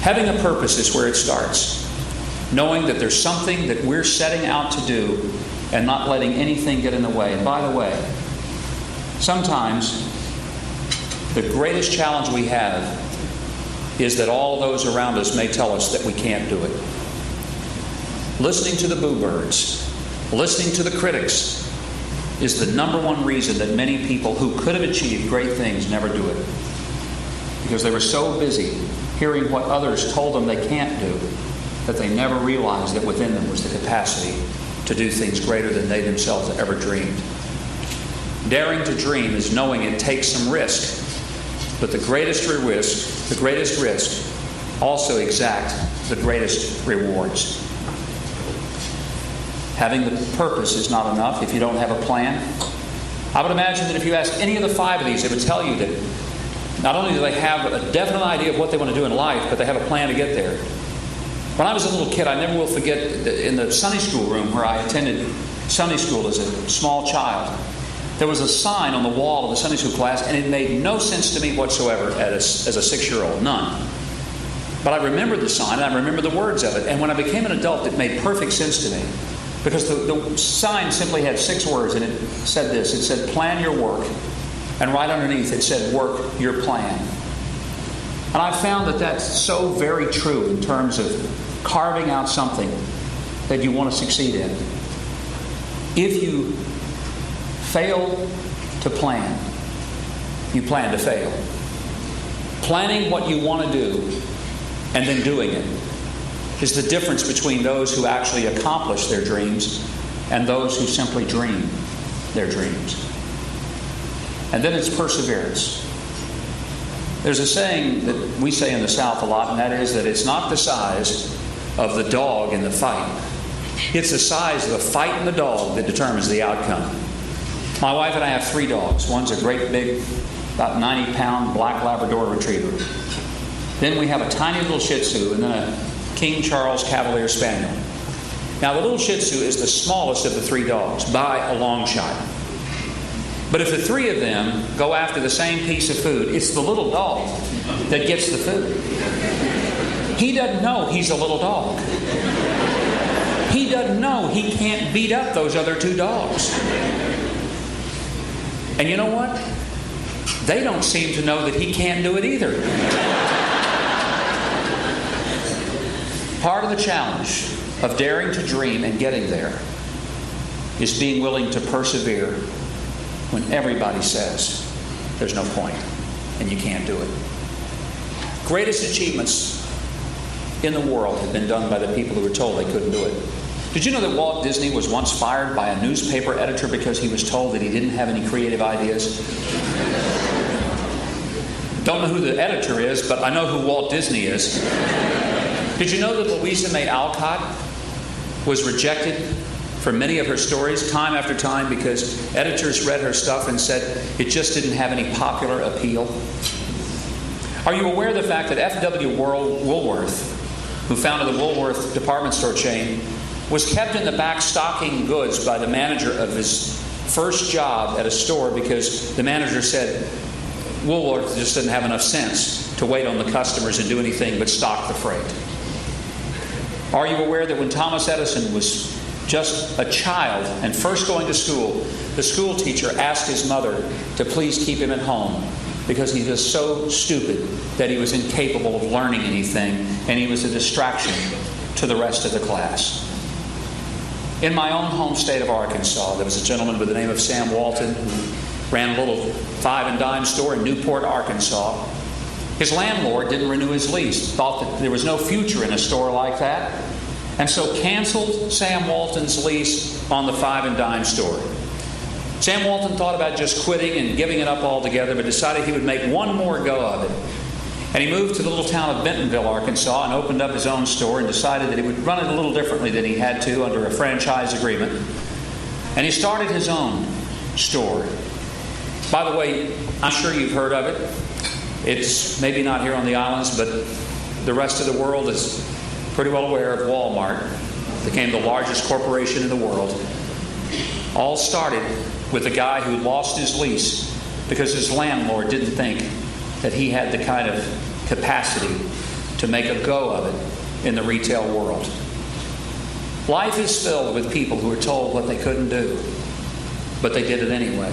Having a purpose is where it starts. Knowing that there's something that we're setting out to do and not letting anything get in the way. And by the way, sometimes the greatest challenge we have is that all those around us may tell us that we can't do it. Listening to the boo birds, listening to the critics, is the number one reason that many people who could have achieved great things never do it. Because they were so busy hearing what others told them they can't do that they never realized that within them was the capacity to do things greater than they themselves ever dreamed. Daring to dream is knowing it takes some risk, but the greatest risk also exact the greatest rewards. Having the purpose is not enough if you don't have a plan. I would imagine that if you asked any of the 5 of these, they would tell you that not only do they have a definite idea of what they want to do in life, but they have a plan to get there. When I was a little kid, I never will forget, in the Sunday school room where I attended Sunday school as a small child, there was a sign on the wall of the Sunday school class, and it made no sense to me whatsoever as a 6-year-old, none. But I remembered the sign, and I remember the words of it. And when I became an adult, it made perfect sense to me. Because the sign simply had 6 words, and it said this. It said, plan your work. And right underneath it said, work your plan. And I found that that's so very true in terms of carving out something that you want to succeed in. If you fail to plan, you plan to fail. Planning what you want to do and then doing it is the difference between those who actually accomplish their dreams and those who simply dream their dreams. And then it's perseverance. There's a saying that we say in the South a lot, and that is that it's not the size of the dog in the fight. It's the size of the fight and the dog that determines the outcome. My wife and I have 3 dogs. One's a great big, about 90-pound black Labrador retriever. Then we have a tiny little Shih Tzu, and then a King Charles Cavalier Spaniel. Now, the little Shih Tzu is the smallest of the 3 dogs by a long shot. But if the 3 of them go after the same piece of food, it's the little dog that gets the food. He doesn't know he's a little dog. He doesn't know he can't beat up those other 2 dogs. And you know what? They don't seem to know that he can't do it either. Part of the challenge of daring to dream and getting there is being willing to persevere when everybody says there's no point and you can't do it. Greatest achievements in the world have been done by the people who were told they couldn't do it. Did you know that Walt Disney was once fired by a newspaper editor because he was told that he didn't have any creative ideas? Don't know who the editor is, but I know who Walt Disney is. Did you know that Louisa May Alcott was rejected for many of her stories time after time because editors read her stuff and said it just didn't have any popular appeal? Are you aware of the fact that F.W. Woolworth, who founded the Woolworth department store chain, was kept in the back stocking goods by the manager of his first job at a store because the manager said Woolworth just didn't have enough sense to wait on the customers and do anything but stock the freight? Are you aware that when Thomas Edison was just a child and first going to school, the school teacher asked his mother to please keep him at home because he was so stupid that he was incapable of learning anything and he was a distraction to the rest of the class? In my own home state of Arkansas, there was a gentleman by the name of Sam Walton who ran a little 5 and dime store in Newport, Arkansas. His landlord didn't renew his lease, thought that there was no future in a store like that, and so canceled Sam Walton's lease on the 5 and dime store. Sam Walton thought about just quitting and giving it up altogether, but decided he would make one more go of it. And he moved to the little town of Bentonville, Arkansas, and opened up his own store and decided that he would run it a little differently than he had to under a franchise agreement. And he started his own store. By the way, I'm sure you've heard of it. It's maybe not here on the islands, but the rest of the world is pretty well aware of Walmart. It became the largest corporation in the world. All started with a guy who lost his lease because his landlord didn't think that he had the kind of capacity to make a go of it in the retail world. Life is filled with people who were told what they couldn't do, but they did it anyway.